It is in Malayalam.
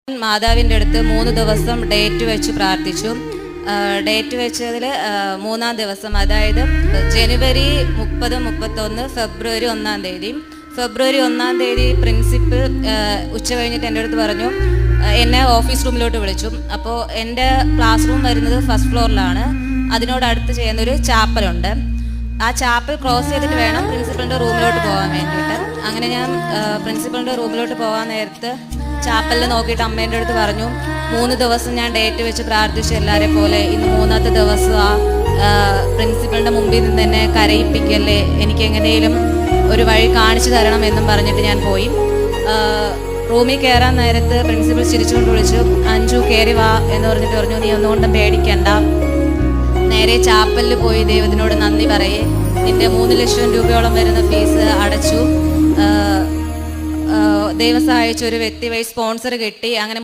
മാതാവിൻ്റെ അടുത്ത് 3 ദിവസം ഡേറ്റ് വെച്ച് പ്രാർത്ഥിച്ചു. ഡേറ്റ് വെച്ചതിൽ 3-ാം ദിവസം, അതായത് ജനുവരി 30, 31, ഫെബ്രുവരി 1-ാം തീയതി. ഫെബ്രുവരി 1-ാം തീയതി പ്രിൻസിപ്പൽ ഉച്ച കഴിഞ്ഞിട്ട് എൻ്റെ അടുത്ത് പറഞ്ഞു, എന്നെ ഓഫീസ് റൂമിലോട്ട് വിളിച്ചു. അപ്പോൾ എൻ്റെ ക്ലാസ് റൂം വരുന്നത് ഫസ്റ്റ് ഫ്ലോറിലാണ്. അതിനോടടുത്ത് ചെയ്യുന്നൊരു ചാപ്പലുണ്ട്. ആ ചാപ്പൽ ക്രോസ് ചെയ്തിട്ട് വേണം പ്രിൻസിപ്പളിൻ്റെ റൂമിലോട്ട് പോകാൻ വേണ്ടിയിട്ട്. അങ്ങനെ ഞാൻ പ്രിൻസിപ്പളിൻ്റെ റൂമിലോട്ട് പോകാൻ നേരത്ത് ചാപ്പലിൽ നോക്കിയിട്ട് അമ്മേൻ്റെ അടുത്ത് പറഞ്ഞു, 3 ദിവസം ഞാൻ ഡേറ്റ് വെച്ച് പ്രാർത്ഥിച്ചു എല്ലാവരെ പോലെ, ഇന്ന് 3-ാമത്തെ ദിവസം പ്രിൻസിപ്പളിൻ്റെ മുമ്പിൽ നിന്ന് എന്നെ കരയിപ്പിക്കല്ലേ, എനിക്ക് എങ്ങനെയും ഒരു വഴി കാണിച്ചു തരണം എന്നും പറഞ്ഞിട്ട് ഞാൻ പോയി. റൂമിൽ കയറാൻ നേരത്ത് പ്രിൻസിപ്പൾ ചിരിച്ചുകൊണ്ട് വിളിച്ചു, അഞ്ജു കയറി വാ എന്ന് പറഞ്ഞിട്ട് പറഞ്ഞു, നീ ഒന്നുകൊണ്ടും പേടിക്കണ്ട, നേരെ ചാപ്പലിൽ പോയി ദൈവത്തിനോട് നന്ദി പറയേ, നിന്റെ 3 ലക്ഷം രൂപയോളം വരുന്ന ഫീസ് അടച്ചു, ദൈവം സഹായിച്ച ഒരു വ്യക്തി വഴി സ്പോൺസർ കിട്ടി. അങ്ങനെ